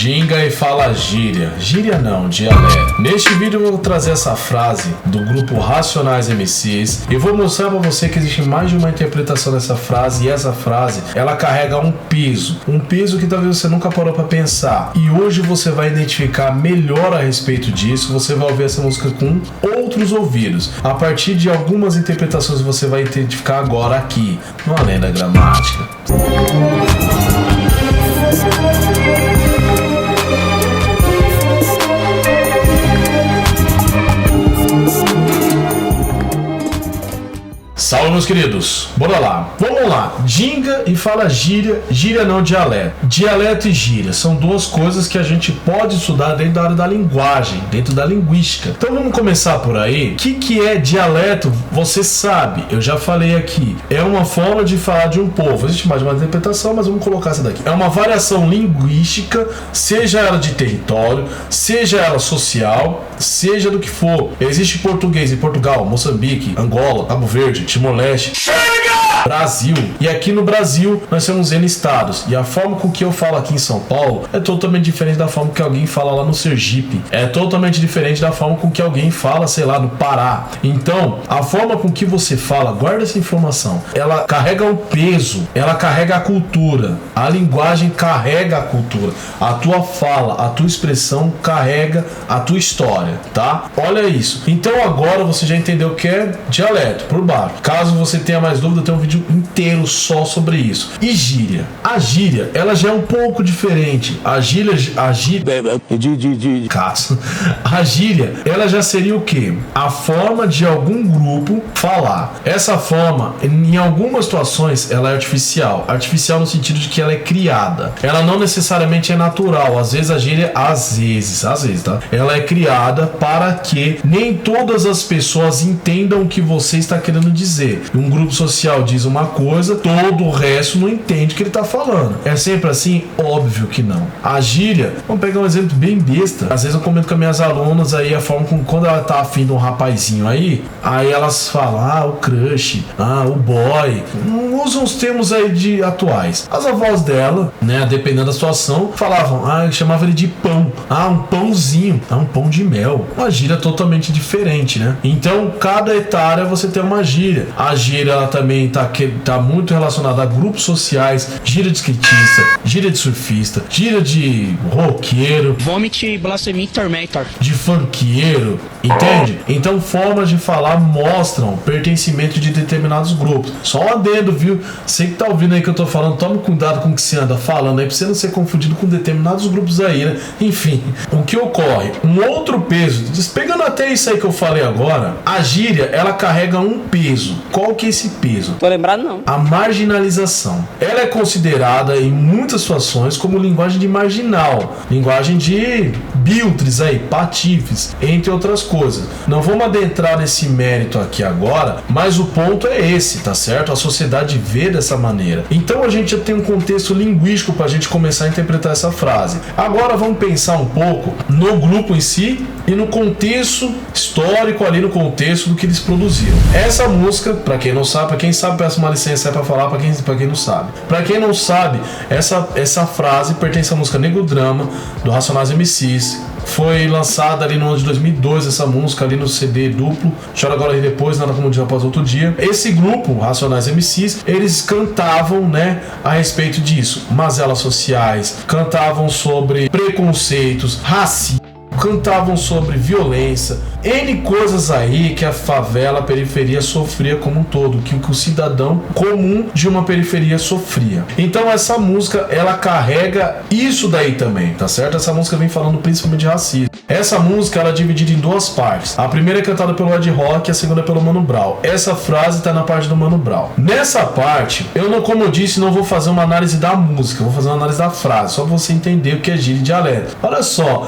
Ginga e fala gíria. Gíria não, dialeto. Neste vídeo eu vou trazer essa frase do grupo Racionais MCs e vou mostrar pra você que existe mais de uma interpretação dessa frase, e essa frase, ela carrega um peso que talvez você nunca parou pra pensar. E hoje você vai identificar melhor a respeito disso, você vai ouvir essa música com outros ouvidos. A partir de algumas interpretações você vai identificar agora aqui, no Além da Gramática. Salve, meus queridos, bora lá, vamos lá. Ginga e fala gíria, gíria não dialeto. Dialeto e gíria são duas coisas que a gente pode estudar dentro da área da linguagem, dentro da linguística. Então vamos começar por aí. O que é dialeto? Você sabe, eu já falei aqui, é uma forma de falar de um povo. Existe mais de uma interpretação, mas vamos colocar essa daqui. É uma variação linguística, seja ela de território, seja ela social, seja do que for. Existe português em Portugal, Moçambique, Angola, Cabo Verde, Timor-Leste, Brasil. E aqui no Brasil nós temos N estados. E a forma com que eu falo aqui em São Paulo é totalmente diferente da forma que alguém fala lá no Sergipe. É totalmente diferente da forma com que alguém fala, sei lá, no Pará. Então, a forma com que você fala, guarda essa informação, ela carrega um peso, ela carrega a cultura. A linguagem carrega a cultura. A tua fala, a tua expressão carrega a tua história, tá? Olha isso. Então agora você já entendeu o que é dialeto por baixo. Caso você tenha mais dúvida, tem um vídeo inteiro só sobre isso. E gíria? A gíria, ela já é um pouco diferente. A gíria, ela já seria o quê? A forma de algum grupo falar. Essa forma, em algumas situações, ela é artificial. Artificial no sentido de que ela é criada. Ela não necessariamente é natural. Às vezes a gíria, às vezes, tá? Ela é criada para que nem todas as pessoas entendam o que você está querendo dizer. Um grupo social diz uma coisa, todo o resto não entende o que ele tá falando. É sempre assim? Óbvio que não. A gíria, vamos pegar um exemplo bem besta. Às vezes eu comento com as minhas alunas aí a forma como quando ela tá afim de um rapazinho aí elas falam, o crush, o boy. Não usam os termos aí atuais. As avós dela, né, dependendo da situação, falavam, chamava ele de pão. Um pãozinho, um pão de mel. Uma gíria totalmente diferente, né? Então, cada etária você tem uma gíria. A gíria ela também tá muito relacionada a grupos sociais, gíria de skatista, gíria de surfista, gíria de roqueiro, Vomit, Blasphemy, Tormentor, de funkeiro, entende? Então formas de falar mostram pertencimento de determinados grupos. Só um adendo, viu? Você que tá ouvindo aí que eu tô falando, tome cuidado com o que você anda falando aí, pra você não ser confundido com determinados grupos aí, né? Enfim, o que ocorre? Um outro peso, pegando até isso aí que eu falei agora, a gíria, ela carrega um peso. Qual que é esse peso? Tô lembrado não. A marginalização. Ela é considerada em muitas situações como linguagem de marginal, linguagem de biltres aí, patifes, entre outras coisas. Não vamos adentrar nesse mérito aqui agora, mas o ponto é esse, tá certo? A sociedade vê dessa maneira. Então a gente já tem um contexto linguístico pra gente começar a interpretar essa frase. Agora vamos pensar um pouco no grupo em si e no contexto histórico ali, no contexto do que eles produziram. Essa música, pra quem não sabe, pra quem sabe peço uma licença aí pra falar, pra quem não sabe. Pra quem não sabe, essa frase pertence à música Negro Drama, do Racionais MCs. Foi lançada ali no ano de 2002, essa música ali no CD duplo, Chora Agora e Depois, Nada Como Um Dia Após Outro Dia. Esse grupo, Racionais MCs, eles cantavam, né, a respeito disso, mazelas sociais, cantavam sobre preconceitos, racismo, cantavam sobre violência, N coisas aí que a favela, a periferia sofria como um todo, que o cidadão comum de uma periferia sofria. Então essa música, ela carrega isso daí também, tá certo? Essa música vem falando principalmente de racismo. Essa música, ela é dividida em duas partes. A primeira é cantada pelo Ed Rock e a segunda é pelo Mano Brown. Essa frase tá na parte do Mano Brown. Nessa parte, eu não, como eu disse, não vou fazer uma análise da música, vou fazer uma análise da frase, só pra você entender o que é gíria e dialeto. Olha só,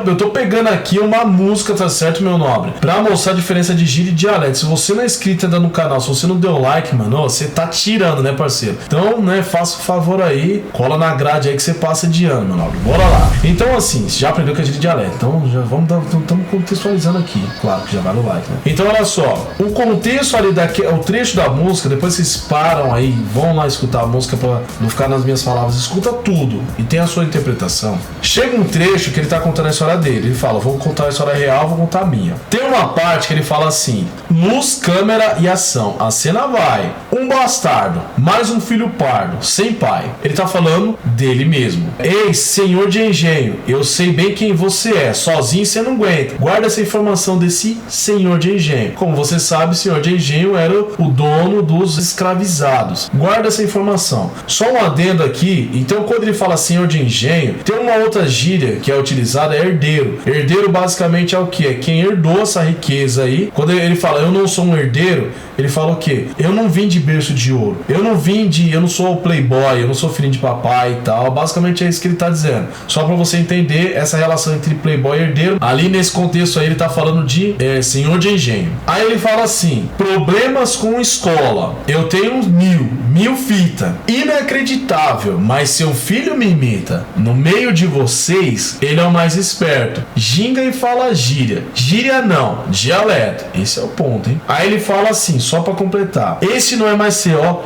eu tô pegando aqui uma música, tá certo, meu nobre? Pra mostrar a diferença de gíria e dialeto. Se você não é inscrito ainda no canal, se você não deu like, mano, ó, você tá tirando, né, parceiro? Então, né, faça o favor aí, cola na grade aí que você passa de ano, meu nobre. Bora lá. Então, assim, você já aprendeu que é gíria e dialeto. Então, já estamos contextualizando aqui. Claro que já vai no like, né? Então, olha só. O contexto ali o trecho da música, depois vocês param aí, vão lá escutar a música pra não ficar nas minhas palavras. Escuta tudo e tem a sua interpretação. Chega um trecho que ele tá contando a história dele. Ele fala, vou contar a história real, vou contar a minha. Tem uma parte que ele fala assim: luz, câmera e ação. A cena vai. Um bastardo, mais um filho pardo, sem pai. Ele tá falando dele mesmo. Ei, senhor de engenho, eu sei bem quem você é. Sozinho você não aguenta. Guarda essa informação desse senhor de engenho. Como você sabe, o senhor de engenho era o dono dos escravizados. Guarda essa informação. Só um adendo aqui. Então, quando ele fala senhor de engenho, tem uma outra gíria que é utilizada, é herdeiro. Herdeiro basicamente é o que? É quem herdou essa riqueza aí. Quando ele fala, eu não sou um herdeiro, ele fala o quê? Eu não vim de berço de ouro. Eu não sou o playboy, eu não sou filhinho de papai e tal. Basicamente é isso que ele tá dizendo. Só pra você entender essa relação entre playboy e herdeiro. Ali nesse contexto aí ele tá falando de senhor de engenho. Aí ele fala assim: problemas com escola. Eu tenho mil fita. Inacreditável, mas seu filho me imita. No meio de vocês, ele é o mais esperto. Ginga e fala gíria. Gíria não, dialeto. Esse é o ponto, hein? Aí ele fala assim, só pra completar: esse não é mais seu, ó.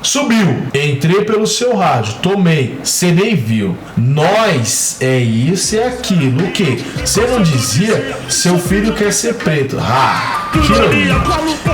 Subiu. Entrei pelo seu rádio. Tomei. Cê nem viu. Nós é isso e aquilo. O que? Você não dizia? Seu filho quer ser preto. Que ironia.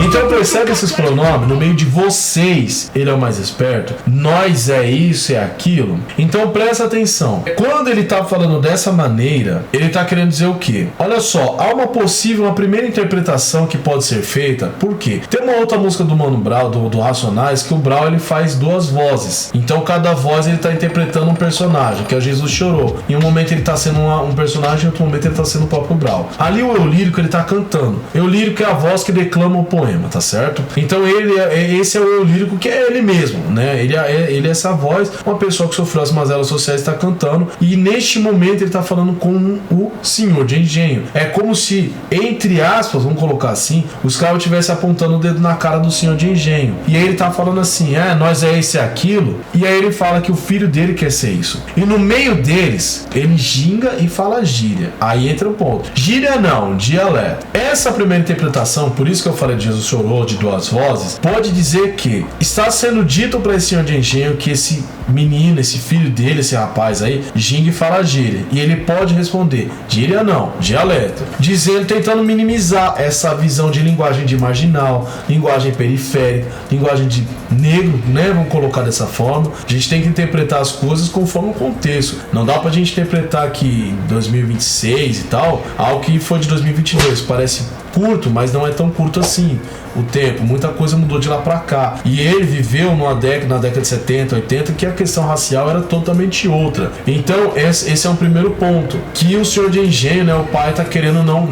Então percebe esses pronomes no meio de vocês. Ele é o mais esperto. Nós é isso e aquilo. Então presta atenção. Quando ele tá falando dessa maneira, ele tá querendo dizer o quê? Olha só, há uma primeira interpretação que pode ser feita. Por quê? Tem uma outra música do Mano Brown, do Racionais, que o Brown ele faz duas vozes. Então cada voz ele tá interpretando um personagem, que é Jesus Chorou. Em um momento ele tá sendo um personagem, em outro momento ele tá sendo o próprio Brown. Ali o eu lírico ele tá cantando. Eu lírico é a voz que declama o poema, tá certo? Então esse é o eu lírico, que é ele mesmo, né? Ele é essa voz, uma pessoa que sofreu as mazelas sociais está cantando, e neste momento ele tá falando com o senhor de engenho. É como se, entre aspas, vamos colocar assim, os caras estivessem apontando o dedo na cara do senhor de engenho. E aí ele tá falando assim, nós é esse e aquilo, e aí ele fala que o filho dele quer ser isso. E no meio deles, ele ginga e fala gíria. Aí entra o ponto. Gíria não, dialeto. Essa primeira interpretação, por isso que eu falei de Jesus Chorou, de duas vozes, pode dizer que está sendo dito para esse senhor de engenho que esse menino, esse filho dele, esse rapaz aí, ginga e fala gíria. E ele pode responder, gíria não, dialeto. Dizendo, tentando minimizar essa visão de linguagem de marginal, linguagem periférica, linguagem de negro, né? Vamos colocar dessa forma. A gente tem que interpretar as coisas conforme o contexto. Não dá pra gente interpretar que em 2026 e tal, algo que foi de 2022. Parece curto, mas não é tão curto assim o tempo. Muita coisa mudou de lá pra cá. E ele viveu na década de 70, 80, que a questão racial era totalmente outra. Então, esse é um primeiro ponto. Que o senhor de engenho, né, o pai tá querendo não,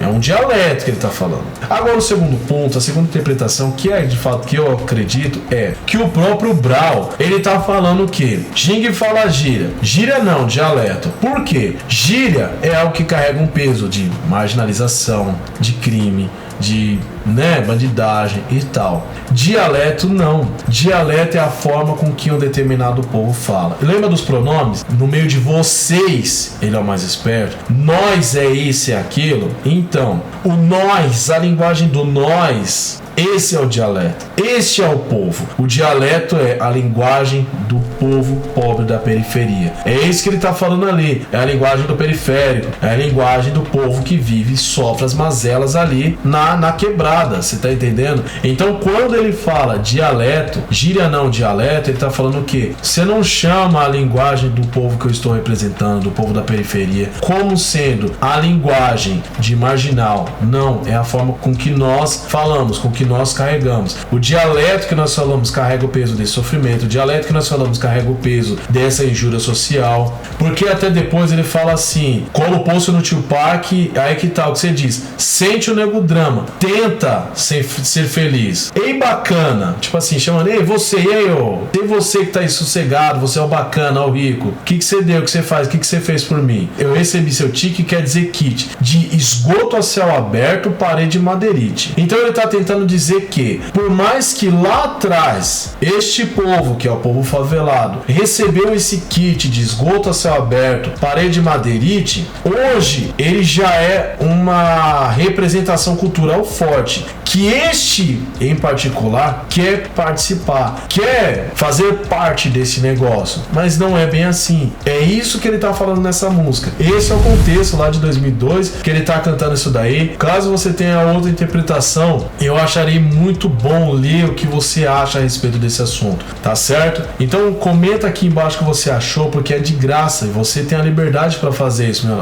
é um dialeto que ele tá falando. Agora, o segundo ponto, a segunda interpretação, que é de fato que eu acredito, é que o próprio Brown, ele tá falando o quê? Ginga e fala gíria. Gíria não, dialeto. Por quê? Gíria é algo que carrega um peso de marginalização, de crime, de bandidagem e tal. Dialeto não. Dialeto é a forma com que um determinado povo fala. Lembra dos pronomes? No meio de vocês, ele é o mais esperto. Nós é esse e aquilo. Então, o nós, a linguagem do nós, esse é o dialeto. Este é o povo. O dialeto é a linguagem do povo pobre da periferia. É isso que ele está falando ali. É a linguagem do periférico. É a linguagem do povo que vive e sofre as mazelas ali na quebrada. Você tá entendendo? Então, quando ele fala dialeto, gíria não, dialeto, ele tá falando o quê? Você não chama a linguagem do povo que eu estou representando, do povo da periferia, como sendo a linguagem de marginal. Não, é a forma com que nós falamos, com que que nós carregamos. O dialeto que nós falamos carrega o peso desse sofrimento. O dialeto que nós falamos carrega o peso dessa injúria social. Porque até depois ele fala assim, cola o poço no Tupac, aí que tal, que você diz, sente o nego drama, tenta ser feliz. Ei, bacana, tipo assim, chamando, ei, você, e aí, ô, tem você que tá aí sossegado, você é o bacana, ó, o rico. O que você deu, o que você faz, o que você fez por mim? Eu recebi seu tique, quer dizer kit, de esgoto a céu aberto, parede madeirite. Então ele tá tentando dizer que, por mais que lá atrás, este povo, que é o povo favelado, recebeu esse kit de esgoto a céu aberto, parede madeirite, hoje ele já é uma representação cultural forte, que este em particular quer participar, quer fazer parte desse negócio, mas não é bem assim. É isso que ele tá falando nessa música. Esse é o contexto lá de 2002 que ele tá cantando isso daí. Caso você tenha outra interpretação, eu acharei muito bom ler o que você acha a respeito desse assunto, tá certo? Então comenta aqui embaixo o que você achou, porque é de graça e você tem a liberdade pra fazer isso, meu.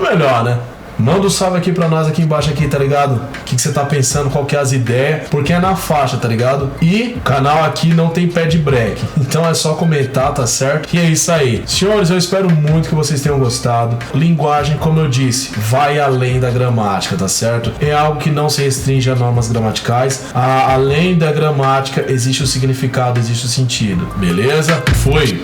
Melhor, né? Manda um salve aqui pra nós aqui embaixo aqui, tá ligado? O que você tá pensando, qual que é as ideias, porque é na faixa, tá ligado? E o canal aqui não tem pé de break, então é só comentar, tá certo? E é isso aí. Senhores, eu espero muito que vocês tenham gostado. Linguagem, como eu disse, vai além da gramática, tá certo? É algo que não se restringe a normas gramaticais. Além da gramática, existe o significado, existe o sentido. Beleza? Fui!